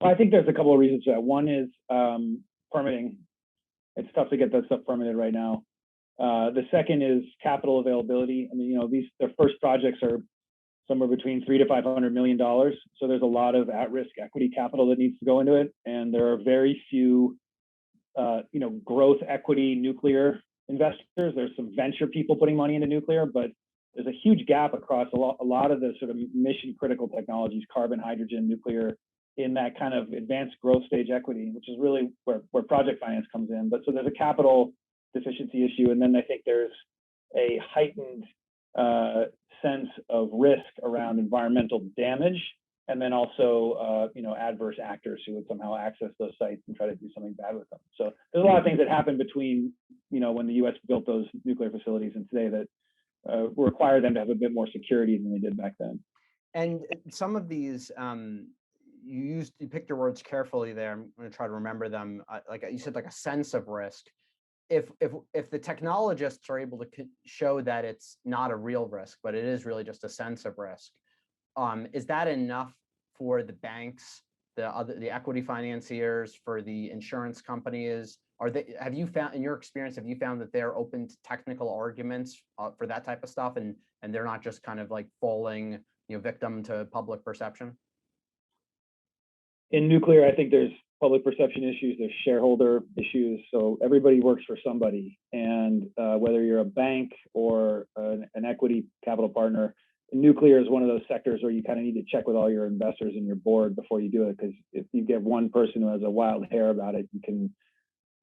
Well, I think there's a couple of reasons for that. One is permitting. It's tough to get that stuff permitted right now. The second is capital availability. Their first projects are somewhere between $300 to $500 million. So there's a lot of at-risk equity capital that needs to go into it. And there are very few, growth equity nuclear investors. There's some venture people putting money into nuclear, but there's a huge gap across a lot of the sort of mission critical technologies, carbon, hydrogen, nuclear, in that kind of advanced growth stage equity, which is really where project finance comes in. But so there's a capital deficiency issue. And then I think there's a heightened sense of risk around environmental damage. And then also, adverse actors who would somehow access those sites and try to do something bad with them. So there's a lot of things that happened between, when the U.S. built those nuclear facilities and today that require them to have a bit more security than they did back then. And some of these, you picked your words carefully there. I'm going to try to remember them. Like you said, like a sense of risk. If the technologists are able to show that it's not a real risk, but it is really just a sense of risk, is that enough for the banks, the equity financiers, for the insurance companies? Have you found, in your experience, that they're open to technical arguments for that type of stuff, and they're not just kind of like falling, victim to public perception? In nuclear, I think there's public perception issues, there's shareholder issues. So everybody works for somebody. And whether you're a bank or an equity capital partner, nuclear is one of those sectors where you kind of need to check with all your investors and your board before you do it. Because if you get one person who has a wild hair about it, you can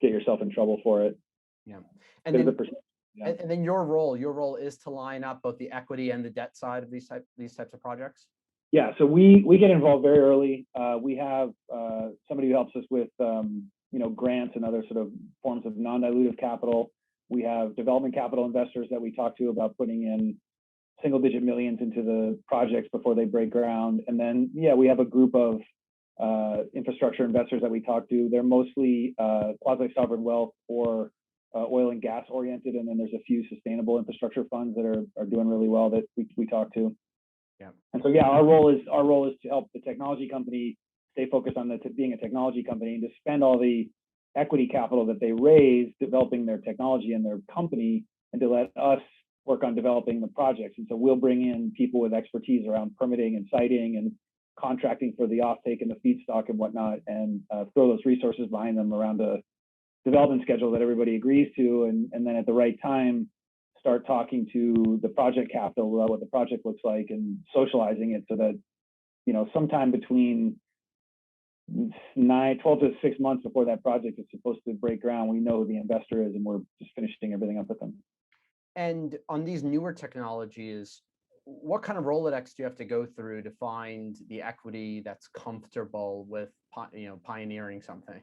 get yourself in trouble for it. Yeah. And then your role is to line up both the equity and the debt side of these types of projects. Yeah, so we get involved very early. We have somebody who helps us with grants and other sort of forms of non-dilutive capital. We have development capital investors that we talk to about putting in single-digit millions into the projects before they break ground. And then we have a group of infrastructure investors that we talk to. They're mostly quasi-sovereign wealth or oil and gas oriented, and then there's a few sustainable infrastructure funds that are doing really well that we talk to. Yeah. And so, our role is to help the technology company stay focused on being a technology company and to spend all the equity capital that they raise developing their technology and their company, and to let us work on developing the projects. And so we'll bring in people with expertise around permitting and siting and contracting for the offtake and the feedstock and whatnot, and throw those resources behind them around a development schedule that everybody agrees to, and then at the right time start talking to the project capital about what the project looks like and socializing it so that, sometime between 12 to 6 months before that project is supposed to break ground, we know who the investor is and we're just finishing everything up with them. And on these newer technologies, what kind of Rolodex do you have to go through to find the equity that's comfortable with, pioneering something?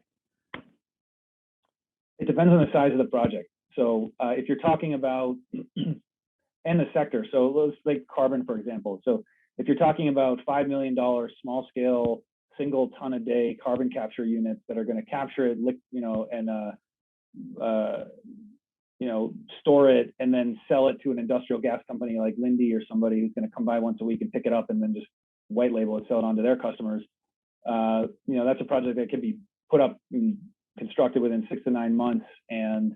It depends on the size of the project. So if you're talking about, and the sector, so let's take carbon, for example. So if you're talking about $5 million small scale, single ton a day carbon capture units that are going to capture it, store it and then sell it to an industrial gas company like Linde or somebody who's going to come by once a week and pick it up and then just white label it, sell it on to their customers. That's a project that can be put up in constructed within 6 to 9 months, and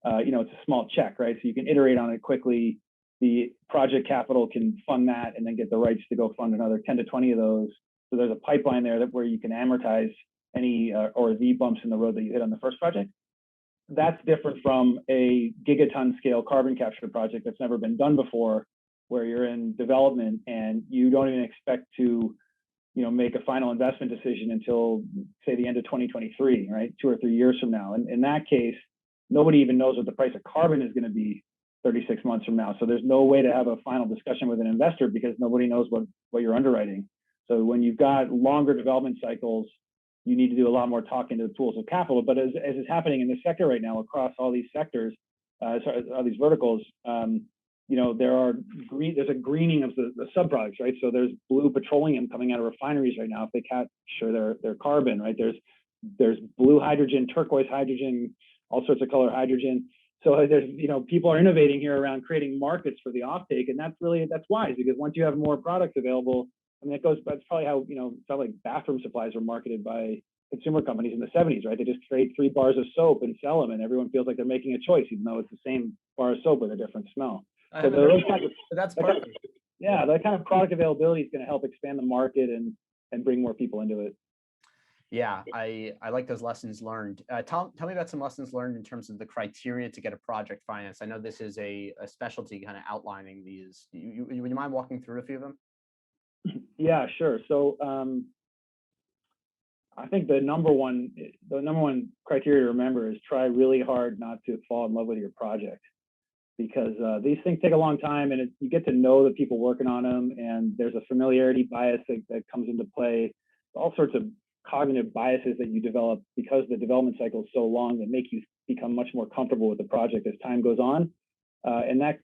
it's a small check, right? So you can iterate on it quickly. The project capital can fund that, and then get the rights to go fund another 10 to 20 of those. So there's a pipeline there where you can amortize any or the bumps in the road that you hit on the first project. That's different from a gigaton scale carbon capture project that's never been done before, where you're in development and you don't even expect to make a final investment decision until, say, the end of 2023, right? 2 or 3 years from now. And in that case, nobody even knows what the price of carbon is going to be 36 months from now. So there's no way to have a final discussion with an investor because nobody knows what you're underwriting. So when you've got longer development cycles, you need to do a lot more talking to the pools of capital. But as is happening in this sector right now across all these sectors, all these verticals, there's a greening of the subproducts, right? So there's blue petroleum coming out of refineries right now if they capture their carbon, right? There's blue hydrogen, turquoise hydrogen, all sorts of color hydrogen. So there's, people are innovating here around creating markets for the offtake, and that's wise, because once you have more products available, that's probably how, it's not like bathroom supplies were marketed by consumer companies in the 70s, right? They just create 3 bars of soap and sell them, and everyone feels like they're making a choice, even though it's the same bar of soap with a different smell. So that's perfect. That kind of product availability is going to help expand the market and bring more people into it. Yeah, I like those lessons learned. Tell me about some lessons learned in terms of the criteria to get a project financed. I know this is a specialty kind of outlining these. Would you mind walking through a few of them? Yeah, sure. So I think the number one criteria to remember is try really hard not to fall in love with your project, because these things take a long time, and you get to know the people working on them, and there's a familiarity bias that comes into play, all sorts of cognitive biases that you develop because the development cycle is so long that make you become much more comfortable with the project as time goes on. And that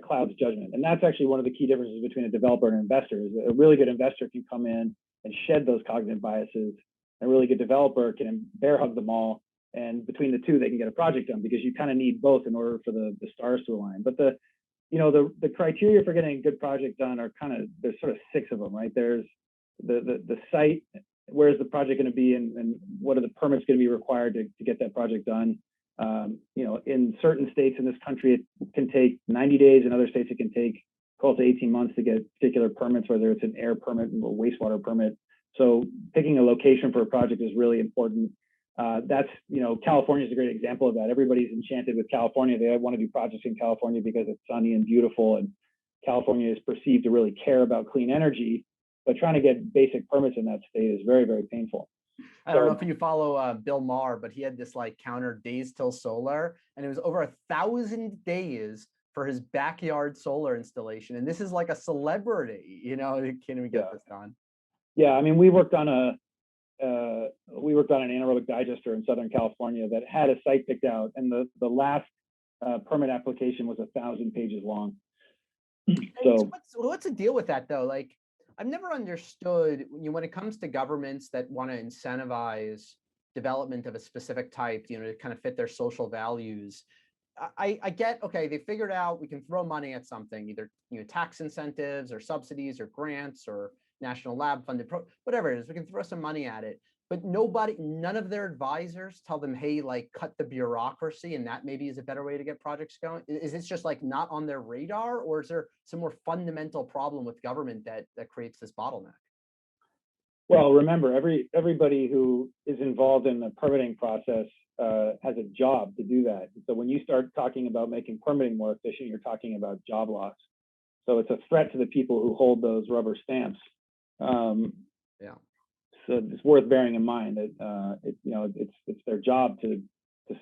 clouds judgment. And that's actually one of the key differences between a developer and an investor. Is a really good investor can come in and shed those cognitive biases. A really good developer can bear hug them all. And between the two, they can get a project done, because you kind of need both in order for the stars to align. But the criteria for getting a good project done there's sort of 6 of them, right? There's the site. Where's the project going to be, and what are the permits going to be required to get that project done? In certain states in this country, it can take 90 days. In other states, it can take 12 to 18 months to get particular permits, whether it's an air permit or wastewater permit. So picking a location for a project is really important. California is a great example of that. Everybody's enchanted with California. They want to do projects in California because it's sunny and beautiful, and California is perceived to really care about clean energy. But trying to get basic permits in that state is very, very painful. I don't know if you follow Bill Maher, but he had this counter days till solar, and it was over 1,000 days for his backyard solar installation. And this is like a celebrity, can we get this done? Yeah, I mean, we worked on an anaerobic digester in Southern California that had a site picked out, and the last permit application was 1,000 pages long. So what's the deal with that though? I've never understood when it comes to governments that want to incentivize development of a specific type, to kind of fit their social values. I get, okay, they figured out we can throw money at something, either tax incentives or subsidies or grants or national lab funded whatever it is, we can throw some money at it. But none of their advisors tell them, hey, cut the bureaucracy, and that maybe is a better way to get projects going. Is this just not on their radar, or is there some more fundamental problem with government that creates this bottleneck? Well, remember, everybody who is involved in the permitting process has a job to do that. So when you start talking about making permitting more efficient, you're talking about job loss. So it's a threat to the people who hold those rubber stamps. Yeah. So it's worth bearing in mind that it's their job to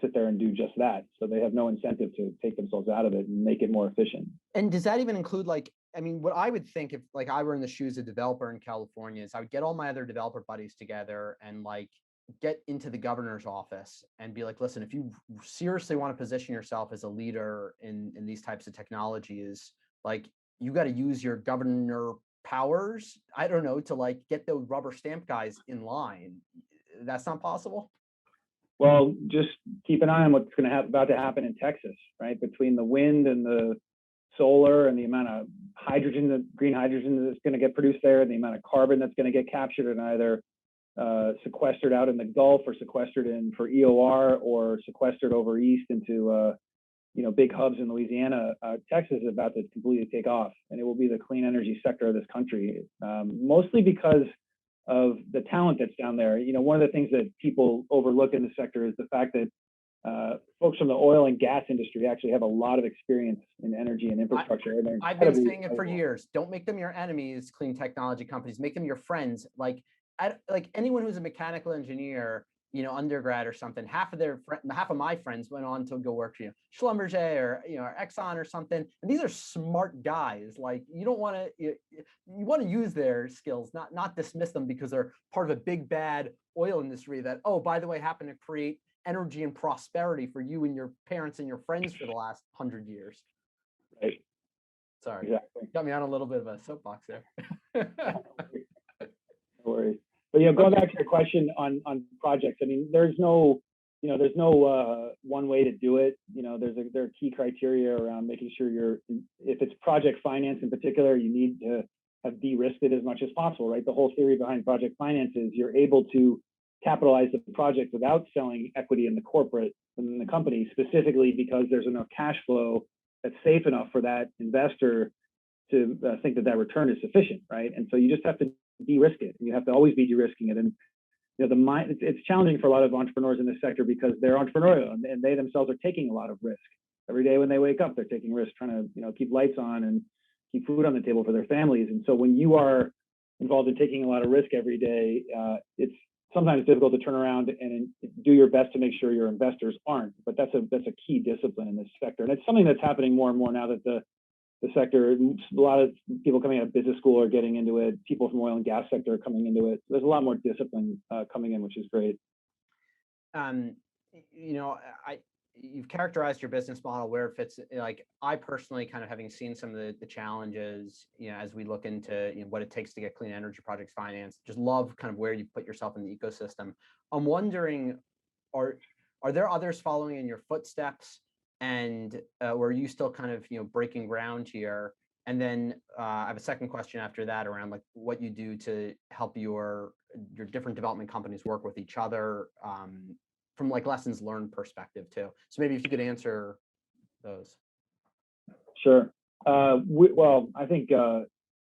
sit there and do just that. So they have no incentive to take themselves out of it and make it more efficient. And does that even include what I would think if I were in the shoes of a developer in California is I would get all my other developer buddies together and get into the governor's office and be like, listen, if you seriously want to position yourself as a leader in these types of technologies, you got to use your governor powers, I don't know, to get those rubber stamp guys in line. That's not possible? Well, just keep an eye on what's about to happen in Texas, right? Between the wind and the solar and the amount of hydrogen, the green hydrogen that's going to get produced there, and the amount of carbon that's going to get captured in either sequestered out in the Gulf, or sequestered in for EOR, or sequestered over east into big hubs in Louisiana. Texas is about to completely take off, and it will be the clean energy sector of this country, mostly because of the talent that's down there. One of the things that people overlook in the sector is the fact that folks from the oil and gas industry actually have a lot of experience in energy and infrastructure. I've been saying it for years. Don't make them your enemies, clean technology companies. Make them your friends. Like anyone who's a mechanical engineer, undergrad or something, half of my friends went on to go work for Schlumberger or Exxon or something. And these are smart guys. Like, you don't want to, you want to use their skills, not dismiss them because they're part of a big bad oil industry that, oh, by the way, happen to create energy and prosperity for you and your parents and your friends for the last 100 years. Right. Sorry. Exactly. Got me on a little bit of a soapbox there. No worries. But going back to your question on projects, I mean, there's no one way to do it. There are key criteria around making sure if it's project finance in particular, you need to have de-risked it as much as possible, right? The whole theory behind project finance is you're able to capitalize the project without selling equity in the company, specifically because there's enough cash flow that's safe enough for that investor to think that return is sufficient, right? And so you just have to de-risk it. You have to always be de-risking it. And it's challenging for a lot of entrepreneurs in this sector because they're entrepreneurial and they themselves are taking a lot of risk. Every day when they wake up, they're taking risks, trying to keep lights on and keep food on the table for their families. And so when you are involved in taking a lot of risk every day, it's sometimes difficult to turn around and do your best to make sure your investors aren't. But that's a key discipline in this sector, and it's something that's happening more and more now that the sector, a lot of people coming out of business school are getting into it. People from oil and gas sector are coming into it. There's a lot more discipline coming in, which is great. You've characterized your business model where it fits. Like, I personally, kind of having seen some of the challenges, as we look into what it takes to get clean energy projects financed, just love kind of where you put yourself in the ecosystem. I'm wondering, are there others following in your footsteps, and or are you still kind of breaking ground here? And then I have a second question after that around like what you do to help your different development companies work with each other, from like lessons learned perspective too. So maybe if you could answer those. Sure. Well, I think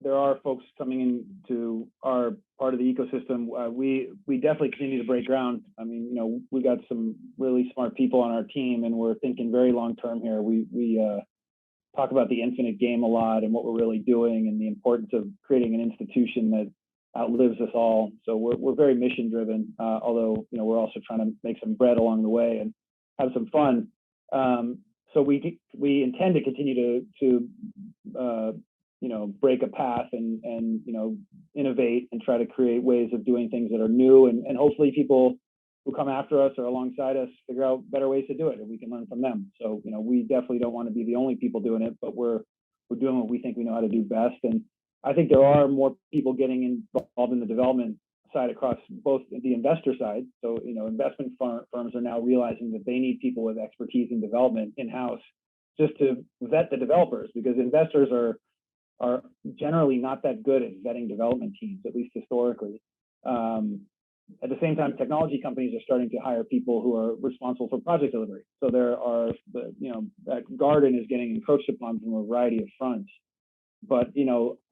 there are folks coming into our part of the ecosystem. We definitely continue to break ground. I mean, we got some really smart people on our team, and we're thinking very long term here. We talk about the infinite game a lot and what we're really doing, and the importance of creating an institution that outlives us all. So we're very mission driven, although we're also trying to make some bread along the way and have some fun. So we intend to continue to break a path and innovate and try to create ways of doing things that are new, and hopefully people who come after us or alongside us figure out better ways to do it, and we can learn from them. So we definitely don't want to be the only people doing it, but we're doing what we think we know how to do best. And I think there are more people getting involved in the development side across both the investor side. So, investment firms are now realizing that they need people with expertise in development in-house just to vet the developers, because investors are generally not that good at vetting development teams, at least historically. At the same time, technology companies are starting to hire people who are responsible for project delivery. So there are, that garden is getting encroached upon from a variety of fronts. But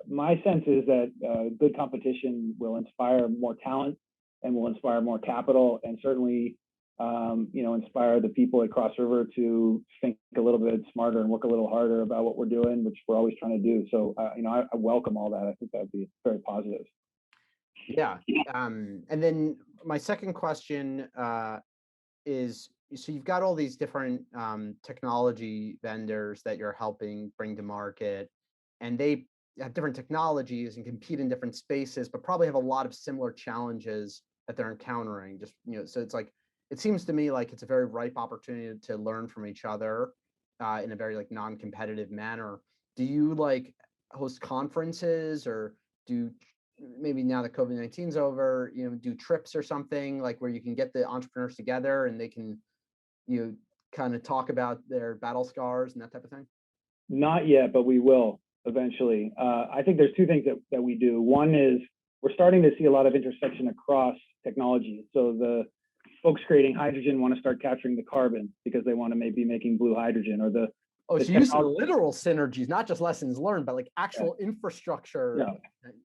my sense is that good competition will inspire more talent and will inspire more capital, and certainly inspire the people at Cross River to think a little bit smarter and work a little harder about what we're doing, which we're always trying to do. So I welcome all that. I think that'd be very positive. Yeah. And then my second question is, so you've got all these different technology vendors that you're helping bring to market, and they have different technologies and compete in different spaces, but probably have a lot of similar challenges that they're encountering. Just, so it's like, it seems to me like it's a very ripe opportunity to learn from each other in a very like non-competitive manner. Do you like host conferences, or do, maybe now that COVID-19 is over, do trips or something like where you can get the entrepreneurs together and they can, kind of talk about their battle scars and that type of thing? Not yet, but we will eventually. I think there's two things that we do. One is we're starting to see a lot of intersection across technologies. So the folks creating hydrogen want to start capturing the carbon because they want to maybe making blue hydrogen, or the so you use some literal synergies, not just lessons learned, but like actual infrastructure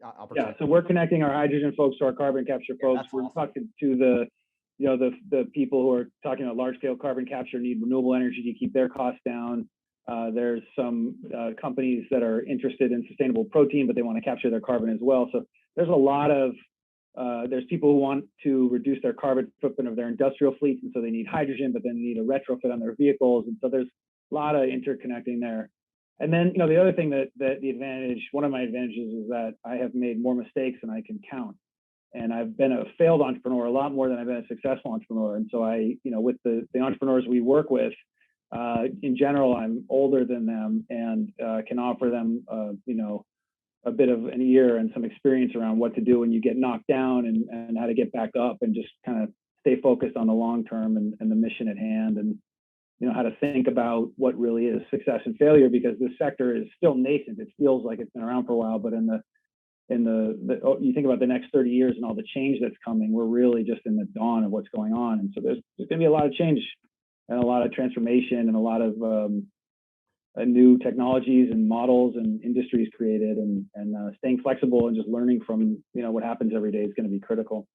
opportunities. So we're connecting our hydrogen folks to our carbon capture folks. We're talking to the, the people who are talking about large scale carbon capture, need renewable energy to keep their costs down. There's some companies that are interested in sustainable protein, but they want to capture their carbon as well. So there's a lot of, there's people who want to reduce their carbon footprint of their industrial fleets, and so they need hydrogen, but then need a retrofit on their vehicles. And so there's a lot of interconnecting there. And then, the other thing that the advantage, one of my advantages is that I have made more mistakes than I can count. And I've been a failed entrepreneur a lot more than I've been a successful entrepreneur. And so I, with the entrepreneurs we work with, in general, I'm older than them and can offer them, a bit of an ear and some experience around what to do when you get knocked down, and how to get back up and just kind of stay focused on the long term and the mission at hand, and how to think about what really is success and failure, because this sector is still nascent. It feels like it's been around for a while, but you think about the next 30 years and all the change that's coming, we're really just in the dawn of what's going on. And so there's going to be a lot of change and a lot of transformation and a lot of new technologies and models and industries created, and staying flexible and just learning from what happens every day is going to be critical.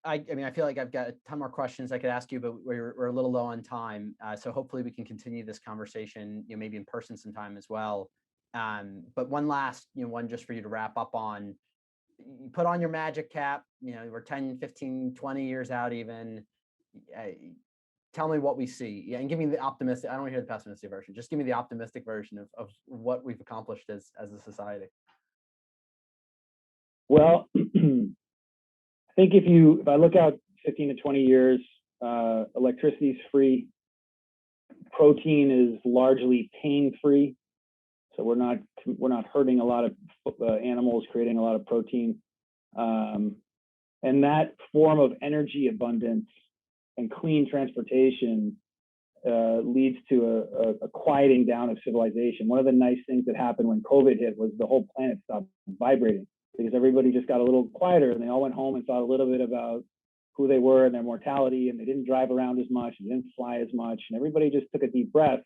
I feel like I've got a ton more questions I could ask you, but we're a little low on time. So hopefully we can continue this conversation, maybe in person sometime as well. But one last, one just for you to wrap up on. You put on your magic cap, we're 10, 15, 20 years out even. Tell me what we see, and give me the optimistic. I don't want to hear the pessimistic version. Just give me the optimistic version of what we've accomplished as a society. Well, I think if I look out 15 to 20 years, electricity is free. Protein is largely pain-free, so we're not hurting a lot of animals, creating a lot of protein, and that form of energy abundance and clean transportation leads to a quieting down of civilization. One of the nice things that happened when COVID hit was the whole planet stopped vibrating, because everybody just got a little quieter, and they all went home and thought a little bit about who they were and their mortality, and they didn't drive around as much, they didn't fly as much, and everybody just took a deep breath.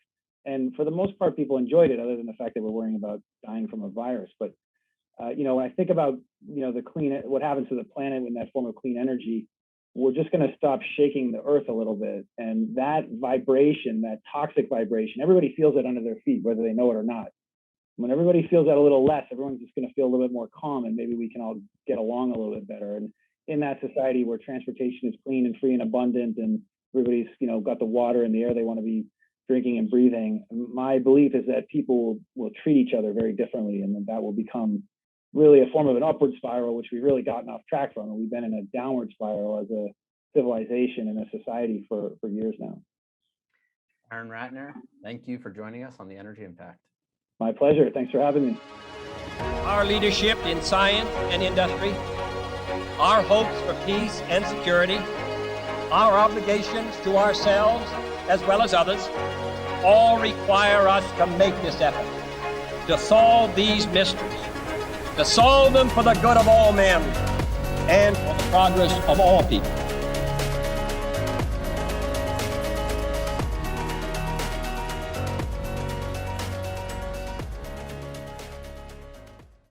And for the most part, people enjoyed it, other than the fact that we're worrying about dying from a virus. But when I think about what happens to the planet in that form of clean energy, we're just going to stop shaking the earth a little bit. And that vibration, that toxic vibration, everybody feels it under their feet, whether they know it or not. When everybody feels that a little less, everyone's just going to feel a little bit more calm, and maybe we can all get along a little bit better. And in that society where transportation is clean and free and abundant, and everybody's got the water and the air they want to be drinking and breathing, my belief is that people will treat each other very differently, and that will become really a form of an upward spiral, which we've really gotten off track from. And we've been in a downward spiral as a civilization and a society for years now. Aaron Ratner, thank you for joining us on The Energy Impact. My pleasure. Thanks for having me. Our leadership in science and industry, our hopes for peace and security, our obligations to ourselves as well as others, all require us to make this effort to solve these mysteries, to solve them for the good of all men and for the progress of all people.